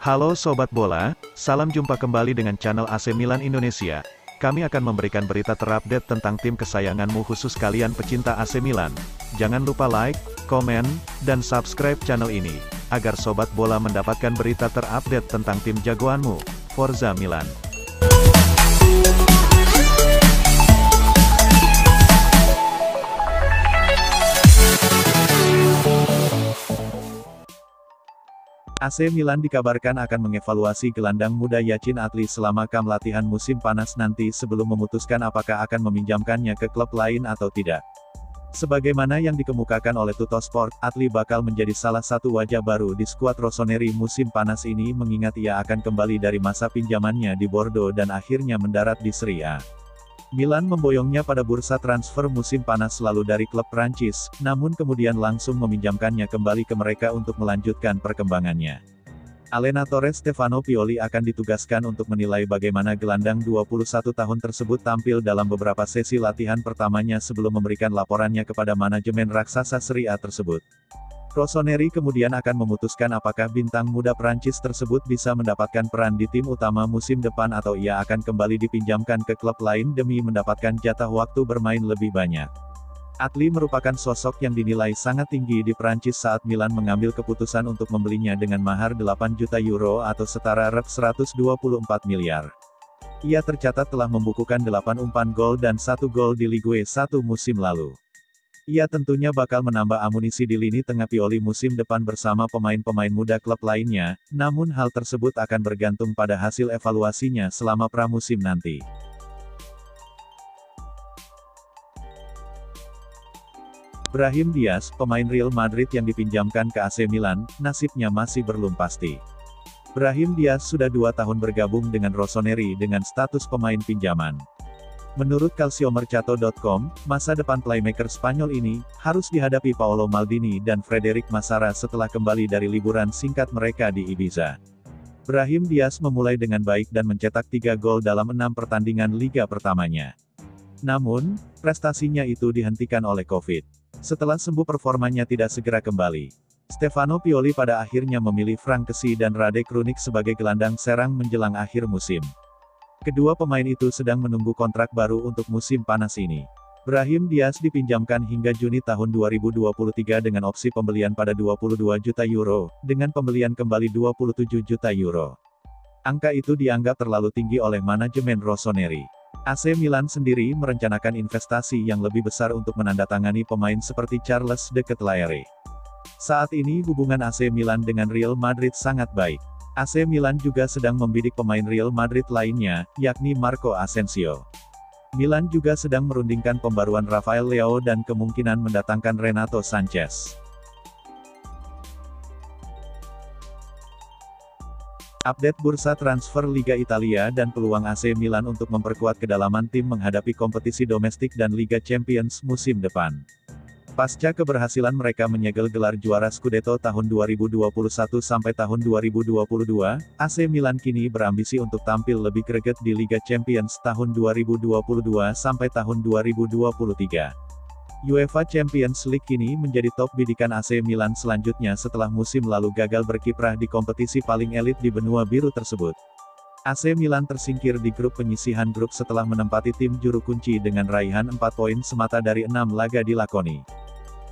Halo Sobat Bola, salam jumpa kembali dengan channel AC Milan Indonesia. Kami akan memberikan berita terupdate tentang tim kesayanganmu khusus kalian pecinta AC Milan. Jangan lupa like, komen, dan subscribe channel ini, agar Sobat Bola mendapatkan berita terupdate tentang tim jagoanmu, Forza Milan. AC Milan dikabarkan akan mengevaluasi gelandang muda Yacine Adli selama latihan musim panas nanti sebelum memutuskan apakah akan meminjamkannya ke klub lain atau tidak. Sebagaimana yang dikemukakan oleh Tuttosport, Adli bakal menjadi salah satu wajah baru di skuad Rossoneri musim panas ini mengingat ia akan kembali dari masa pinjamannya di Bordeaux dan akhirnya mendarat di Serie A. Milan memboyongnya pada bursa transfer musim panas lalu dari klub Prancis, namun kemudian langsung meminjamkannya kembali ke mereka untuk melanjutkan perkembangannya. Allenatore Stefano Pioli akan ditugaskan untuk menilai bagaimana gelandang 21 tahun tersebut tampil dalam beberapa sesi latihan pertamanya sebelum memberikan laporannya kepada manajemen raksasa Serie A tersebut. Rossoneri kemudian akan memutuskan apakah bintang muda Prancis tersebut bisa mendapatkan peran di tim utama musim depan atau ia akan kembali dipinjamkan ke klub lain demi mendapatkan jatah waktu bermain lebih banyak. Adli merupakan sosok yang dinilai sangat tinggi di Prancis saat Milan mengambil keputusan untuk membelinya dengan mahar 8 juta euro atau setara rep 124 miliar. Ia tercatat telah membukukan 8 umpan gol dan 1 gol di Ligue 1 musim lalu. Ia tentunya bakal menambah amunisi di lini tengah Pioli musim depan bersama pemain-pemain muda klub lainnya, namun hal tersebut akan bergantung pada hasil evaluasinya selama pramusim nanti. Brahim Diaz, pemain Real Madrid yang dipinjamkan ke AC Milan, nasibnya masih belum pasti. Brahim Diaz sudah 2 tahun bergabung dengan Rossoneri dengan status pemain pinjaman. Menurut Calciomercato.com, masa depan playmaker Spanyol ini harus dihadapi Paolo Maldini dan Frederic Massara setelah kembali dari liburan singkat mereka di Ibiza. Brahim Diaz memulai dengan baik dan mencetak 3 gol dalam 6 pertandingan liga pertamanya. Namun, prestasinya itu dihentikan oleh Covid. Setelah sembuh performanya tidak segera kembali. Stefano Pioli pada akhirnya memilih Frank Kessie dan Rade Krunic sebagai gelandang serang menjelang akhir musim. Kedua pemain itu sedang menunggu kontrak baru untuk musim panas ini. Brahim Diaz dipinjamkan hingga Juni tahun 2023 dengan opsi pembelian pada 22 juta euro, dengan pembelian kembali 27 juta euro. Angka itu dianggap terlalu tinggi oleh manajemen Rossoneri. AC Milan sendiri merencanakan investasi yang lebih besar untuk menandatangani pemain seperti Charles de Ketelaere. Saat ini hubungan AC Milan dengan Real Madrid sangat baik. AC Milan juga sedang membidik pemain Real Madrid lainnya, yakni Marco Asensio. Milan juga sedang merundingkan pembaruan Rafael Leao dan kemungkinan mendatangkan Renato Sanchez. Update bursa transfer Liga Italia dan peluang AC Milan untuk memperkuat kedalaman tim menghadapi kompetisi domestik dan Liga Champions musim depan. Pasca keberhasilan mereka menyegel gelar juara Scudetto tahun 2021 sampai tahun 2022, AC Milan kini berambisi untuk tampil lebih greget di Liga Champions tahun 2022 sampai tahun 2023. UEFA Champions League kini menjadi top bidikan AC Milan selanjutnya setelah musim lalu gagal berkiprah di kompetisi paling elit di benua biru tersebut. AC Milan tersingkir di grup penyisihan grup setelah menempati tim juru kunci dengan raihan 4 poin semata dari 6 laga dilakoni.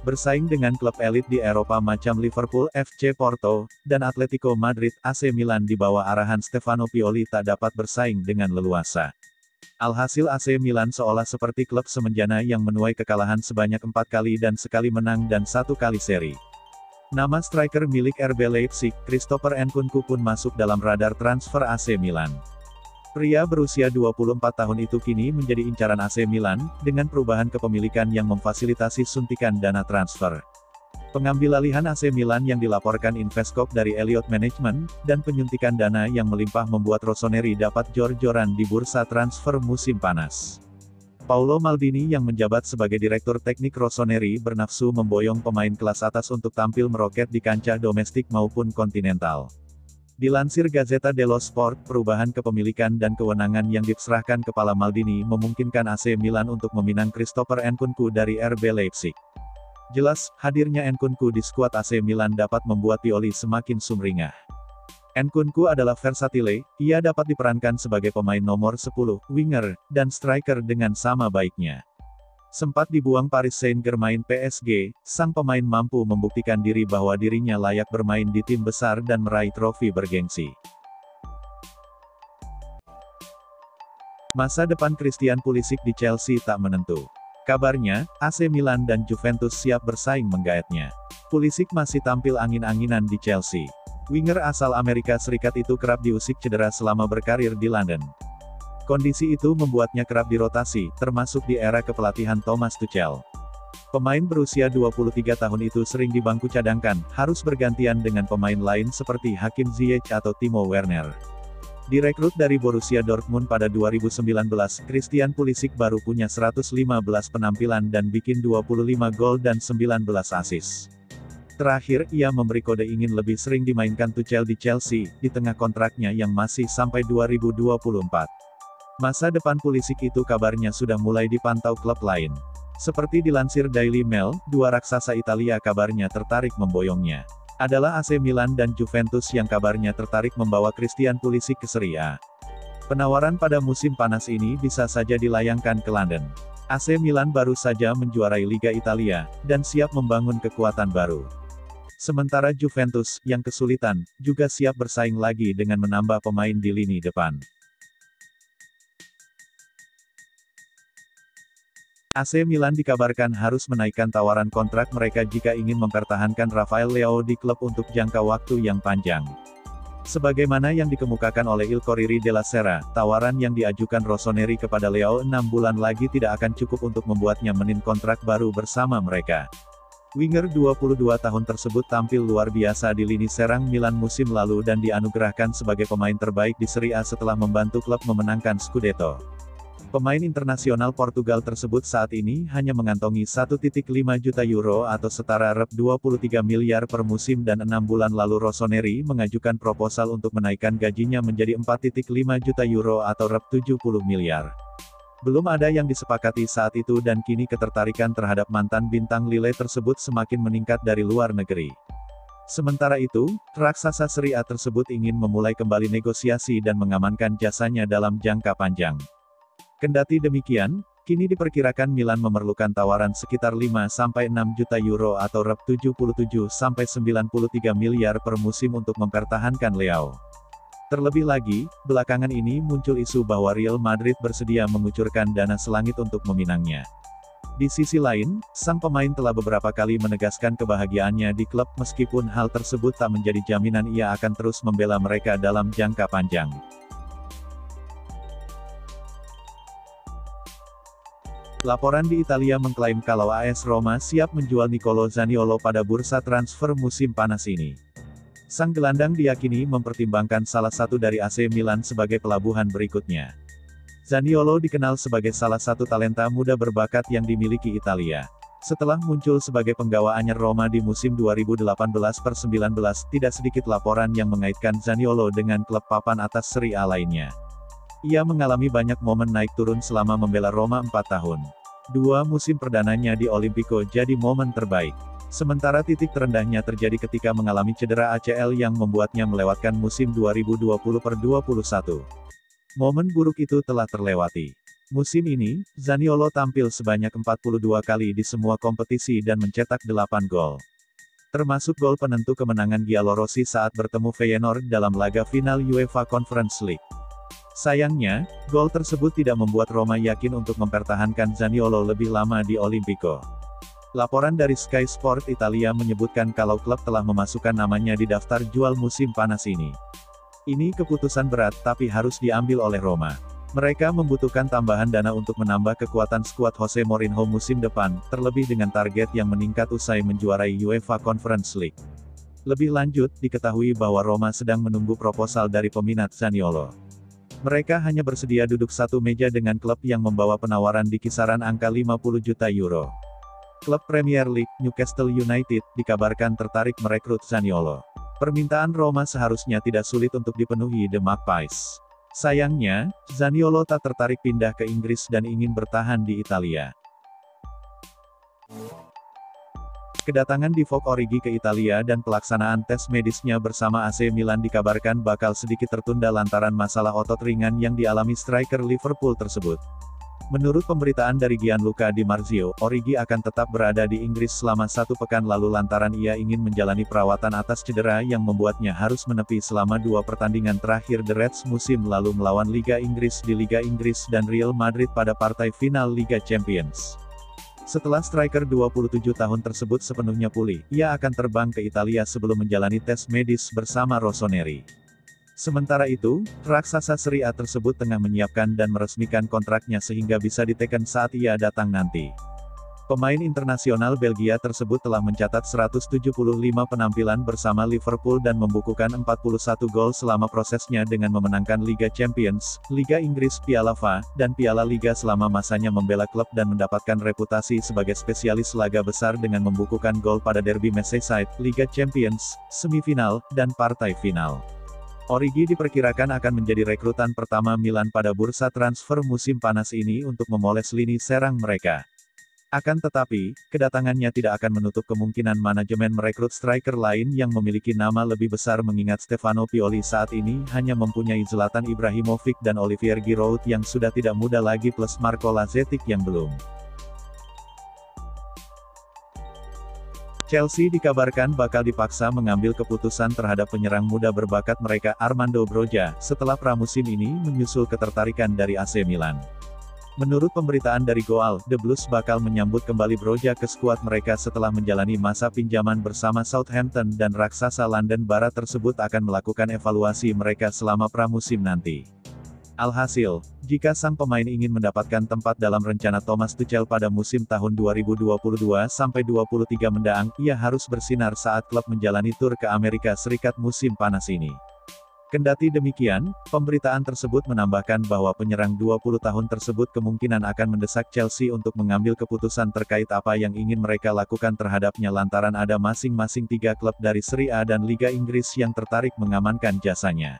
Bersaing dengan klub elit di Eropa macam Liverpool, FC Porto, dan Atletico Madrid, AC Milan di bawah arahan Stefano Pioli tak dapat bersaing dengan leluasa. Alhasil AC Milan seolah seperti klub semenjana yang menuai kekalahan sebanyak 4 kali dan sekali menang dan 1 kali seri. Nama striker milik RB Leipzig, Christopher Nkunku pun masuk dalam radar transfer AC Milan. Pria berusia 24 tahun itu kini menjadi incaran AC Milan, dengan perubahan kepemilikan yang memfasilitasi suntikan dana transfer. Pengambilalihan AC Milan yang dilaporkan Investcorp dari Elliott Management, dan penyuntikan dana yang melimpah membuat Rossoneri dapat jor-joran di bursa transfer musim panas. Paolo Maldini yang menjabat sebagai Direktur Teknik Rossoneri bernafsu memboyong pemain kelas atas untuk tampil meroket di kancah domestik maupun kontinental. Dilansir Gazzetta dello Sport, perubahan kepemilikan dan kewenangan yang diserahkan kepala Maldini memungkinkan AC Milan untuk meminang Christopher Nkunku dari RB Leipzig. Jelas, hadirnya Nkunku di skuad AC Milan dapat membuat Pioli semakin sumringah. Nkunku adalah versatile, ia dapat diperankan sebagai pemain nomor 10, winger, dan striker dengan sama baiknya. Sempat dibuang Paris Saint-Germain PSG, sang pemain mampu membuktikan diri bahwa dirinya layak bermain di tim besar dan meraih trofi bergengsi. Masa depan Christian Pulisic di Chelsea tak menentu. Kabarnya, AC Milan dan Juventus siap bersaing menggaetnya. Pulisic masih tampil angin-anginan di Chelsea. Winger asal Amerika Serikat itu kerap diusik cedera selama berkarir di London. Kondisi itu membuatnya kerap dirotasi, termasuk di era kepelatihan Thomas Tuchel. Pemain berusia 23 tahun itu sering di bangku cadangkan, harus bergantian dengan pemain lain seperti Hakim Ziyech atau Timo Werner. Direkrut dari Borussia Dortmund pada 2019, Christian Pulisic baru punya 115 penampilan dan bikin 25 gol dan 19 assist. Terakhir, ia memberi kode ingin lebih sering dimainkan Tuchel di Chelsea, di tengah kontraknya yang masih sampai 2024. Masa depan Pulisic itu kabarnya sudah mulai dipantau klub lain. Seperti dilansir Daily Mail, dua raksasa Italia kabarnya tertarik memboyongnya. Adalah AC Milan dan Juventus yang kabarnya tertarik membawa Christian Pulisic ke Serie A. Penawaran pada musim panas ini bisa saja dilayangkan ke London. AC Milan baru saja menjuarai Liga Italia, dan siap membangun kekuatan baru. Sementara Juventus, yang kesulitan, juga siap bersaing lagi dengan menambah pemain di lini depan. AC Milan dikabarkan harus menaikkan tawaran kontrak mereka jika ingin mempertahankan Rafael Leao di klub untuk jangka waktu yang panjang. Sebagaimana yang dikemukakan oleh Il Corriere della Sera, tawaran yang diajukan Rossoneri kepada Leao 6 bulan lagi tidak akan cukup untuk membuatnya menin kontrak baru bersama mereka. Winger 22 tahun tersebut tampil luar biasa di lini serang Milan musim lalu dan dianugerahkan sebagai pemain terbaik di Serie A setelah membantu klub memenangkan Scudetto. Pemain internasional Portugal tersebut saat ini hanya mengantongi 1,5 juta euro atau setara rep 23 miliar per musim dan 6 bulan lalu Rossoneri mengajukan proposal untuk menaikkan gajinya menjadi 4,5 juta euro atau rep 70 miliar. Belum ada yang disepakati saat itu dan kini ketertarikan terhadap mantan bintang Lille tersebut semakin meningkat dari luar negeri. Sementara itu, raksasa Serie A tersebut ingin memulai kembali negosiasi dan mengamankan jasanya dalam jangka panjang. Kendati demikian, kini diperkirakan Milan memerlukan tawaran sekitar 5-6 juta euro atau rep 77-93 miliar per musim untuk mempertahankan Leao. Terlebih lagi, belakangan ini muncul isu bahwa Real Madrid bersedia mengucurkan dana selangit untuk meminangnya. Di sisi lain, sang pemain telah beberapa kali menegaskan kebahagiaannya di klub meskipun hal tersebut tak menjadi jaminan ia akan terus membela mereka dalam jangka panjang. Laporan di Italia mengklaim kalau AS Roma siap menjual Nicolo Zaniolo pada bursa transfer musim panas ini. Sang gelandang diyakini mempertimbangkan salah satu dari AC Milan sebagai pelabuhan berikutnya. Zaniolo dikenal sebagai salah satu talenta muda berbakat yang dimiliki Italia. Setelah muncul sebagai penggawa anyar Roma di musim 2018-19, tidak sedikit laporan yang mengaitkan Zaniolo dengan klub papan atas Serie A lainnya. Ia mengalami banyak momen naik turun selama membela Roma 4 tahun. 2 musim perdananya di Olimpico jadi momen terbaik. Sementara titik terendahnya terjadi ketika mengalami cedera ACL yang membuatnya melewatkan musim 2020-21. Momen buruk itu telah terlewati. Musim ini, Zaniolo tampil sebanyak 42 kali di semua kompetisi dan mencetak 8 gol. Termasuk gol penentu kemenangan Giallorossi saat bertemu Feyenoord dalam laga final UEFA Conference League. Sayangnya, gol tersebut tidak membuat Roma yakin untuk mempertahankan Zaniolo lebih lama di Olimpico. Laporan dari Sky Sport Italia menyebutkan kalau klub telah memasukkan namanya di daftar jual musim panas ini. Ini keputusan berat tapi harus diambil oleh Roma. Mereka membutuhkan tambahan dana untuk menambah kekuatan skuad Jose Mourinho musim depan, terlebih dengan target yang meningkat usai menjuarai UEFA Conference League. Lebih lanjut, diketahui bahwa Roma sedang menunggu proposal dari peminat Zaniolo. Mereka hanya bersedia duduk satu meja dengan klub yang membawa penawaran di kisaran angka 50 juta euro. Klub Premier League, Newcastle United, dikabarkan tertarik merekrut Zaniolo. Permintaan Roma seharusnya tidak sulit untuk dipenuhi The Magpies. Sayangnya, Zaniolo tak tertarik pindah ke Inggris dan ingin bertahan di Italia. Kedatangan Divock Origi ke Italia dan pelaksanaan tes medisnya bersama AC Milan dikabarkan bakal sedikit tertunda lantaran masalah otot ringan yang dialami striker Liverpool tersebut. Menurut pemberitaan dari Gianluca Di Marzio, Origi akan tetap berada di Inggris selama 1 pekan lalu lantaran ia ingin menjalani perawatan atas cedera yang membuatnya harus menepi selama 2 pertandingan terakhir The Reds musim lalu melawan Liga Inggris di Liga Inggris dan Real Madrid pada partai final Liga Champions. Setelah striker 27 tahun tersebut sepenuhnya pulih, ia akan terbang ke Italia sebelum menjalani tes medis bersama Rossoneri. Sementara itu, raksasa Serie A tersebut tengah menyiapkan dan meresmikan kontraknya sehingga bisa diteken saat ia datang nanti. Pemain internasional Belgia tersebut telah mencatat 175 penampilan bersama Liverpool dan membukukan 41 gol selama prosesnya dengan memenangkan Liga Champions, Liga Inggris, Piala FA, dan Piala Liga selama masanya membela klub dan mendapatkan reputasi sebagai spesialis laga besar dengan membukukan gol pada derby Merseyside, Liga Champions, semifinal, dan partai final. Origi diperkirakan akan menjadi rekrutan pertama Milan pada bursa transfer musim panas ini untuk memoles lini serang mereka. Akan tetapi, kedatangannya tidak akan menutup kemungkinan manajemen merekrut striker lain yang memiliki nama lebih besar mengingat Stefano Pioli saat ini hanya mempunyai Zlatan Ibrahimovic dan Olivier Giroud yang sudah tidak muda lagi plus Marco Lazetic yang belum. Chelsea dikabarkan bakal dipaksa mengambil keputusan terhadap penyerang muda berbakat mereka Armando Broja, setelah pramusim ini menyusul ketertarikan dari AC Milan. Menurut pemberitaan dari Goal, The Blues bakal menyambut kembali Broja ke skuad mereka setelah menjalani masa pinjaman bersama Southampton dan raksasa London Barat tersebut akan melakukan evaluasi mereka selama pramusim nanti. Alhasil, jika sang pemain ingin mendapatkan tempat dalam rencana Thomas Tuchel pada musim tahun 2022-23 mendatang, ia harus bersinar saat klub menjalani tur ke Amerika Serikat musim panas ini. Kendati demikian, pemberitaan tersebut menambahkan bahwa penyerang 20 tahun tersebut kemungkinan akan mendesak Chelsea untuk mengambil keputusan terkait apa yang ingin mereka lakukan terhadapnya lantaran ada masing-masing 3 klub dari Serie A dan Liga Inggris yang tertarik mengamankan jasanya.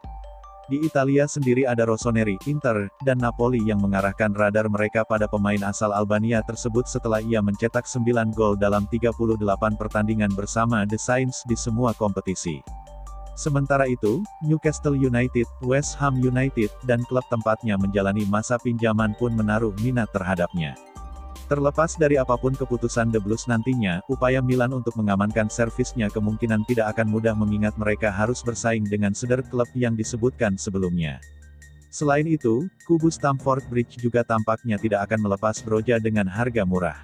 Di Italia sendiri ada Rossoneri, Inter, dan Napoli yang mengarahkan radar mereka pada pemain asal Albania tersebut setelah ia mencetak 9 gol dalam 38 pertandingan bersama The Saints di semua kompetisi. Sementara itu, Newcastle United, West Ham United, dan klub tempatnya menjalani masa pinjaman pun menaruh minat terhadapnya. Terlepas dari apapun keputusan The Blues nantinya, upaya Milan untuk mengamankan servisnya kemungkinan tidak akan mudah mengingat mereka harus bersaing dengan klub yang disebutkan sebelumnya. Selain itu, kubu Stamford Bridge juga tampaknya tidak akan melepas Broja dengan harga murah.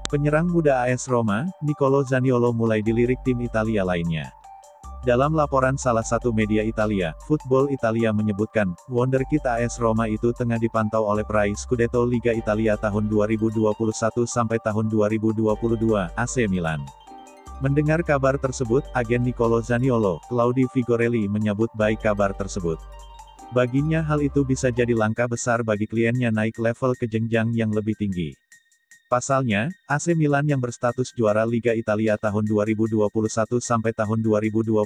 Penyerang muda AS Roma, Nicolo Zaniolo mulai dilirik tim Italia lainnya. Dalam laporan salah satu media Italia, Football Italia menyebutkan, wonderkid AS Roma itu tengah dipantau oleh peraih Scudetto Liga Italia tahun 2021 sampai tahun 2022, AC Milan. Mendengar kabar tersebut, agen Nicolo Zaniolo, Claudio Figorelli menyambut baik kabar tersebut. Baginya hal itu bisa jadi langkah besar bagi kliennya naik level ke jenjang yang lebih tinggi. Pasalnya, AC Milan yang berstatus juara Liga Italia tahun 2021 sampai tahun 2022,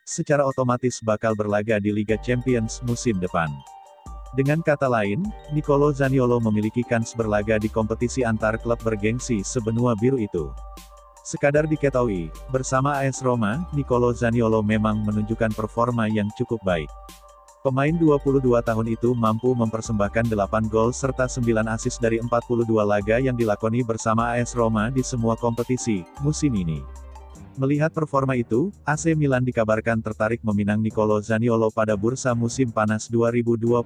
secara otomatis bakal berlaga di Liga Champions musim depan. Dengan kata lain, Nicolo Zaniolo memiliki kans berlaga di kompetisi antar klub bergengsi sebenua biru itu. Sekadar diketahui, bersama AS Roma, Nicolo Zaniolo memang menunjukkan performa yang cukup baik. Pemain 22 tahun itu mampu mempersembahkan 8 gol serta 9 assist dari 42 laga yang dilakoni bersama AS Roma di semua kompetisi, musim ini. Melihat performa itu, AC Milan dikabarkan tertarik meminang Nicolo Zaniolo pada bursa musim panas 2022.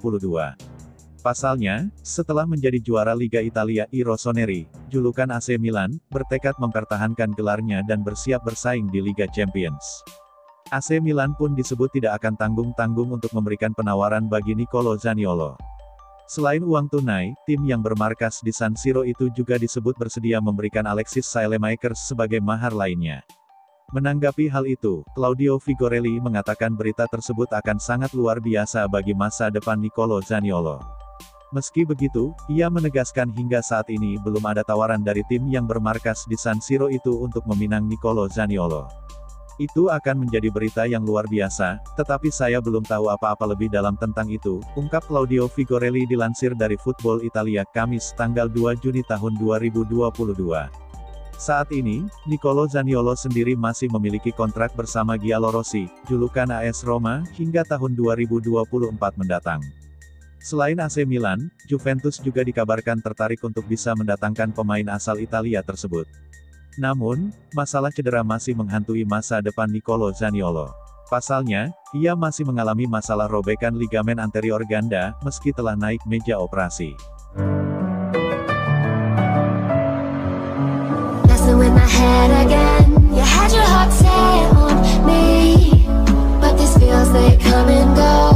Pasalnya, setelah menjadi juara Liga Italia Rossoneri, julukan AC Milan, bertekad mempertahankan gelarnya dan bersiap bersaing di Liga Champions. AC Milan pun disebut tidak akan tanggung-tanggung untuk memberikan penawaran bagi Nicolo Zaniolo. Selain uang tunai, tim yang bermarkas di San Siro itu juga disebut bersedia memberikan Alexis Saelemaekers sebagai mahar lainnya. Menanggapi hal itu, Claudio Figorelli mengatakan berita tersebut akan sangat luar biasa bagi masa depan Nicolo Zaniolo. Meski begitu, ia menegaskan hingga saat ini belum ada tawaran dari tim yang bermarkas di San Siro itu untuk meminang Nicolo Zaniolo. Itu akan menjadi berita yang luar biasa, tetapi saya belum tahu apa-apa lebih dalam tentang itu, ungkap Claudio Vigorelli dilansir dari Football Italia Kamis tanggal 2 Juni tahun 2022. Saat ini, Nicolo Zaniolo sendiri masih memiliki kontrak bersama Giallorossi, julukan AS Roma, hingga tahun 2024 mendatang. Selain AC Milan, Juventus juga dikabarkan tertarik untuk bisa mendatangkan pemain asal Italia tersebut. Namun, masalah cedera masih menghantui masa depan Nicolo Zaniolo. Pasalnya, ia masih mengalami masalah robekan ligamen anterior ganda, meski telah naik meja operasi. In my head again, you had your heart set on me, but these feels they come and go.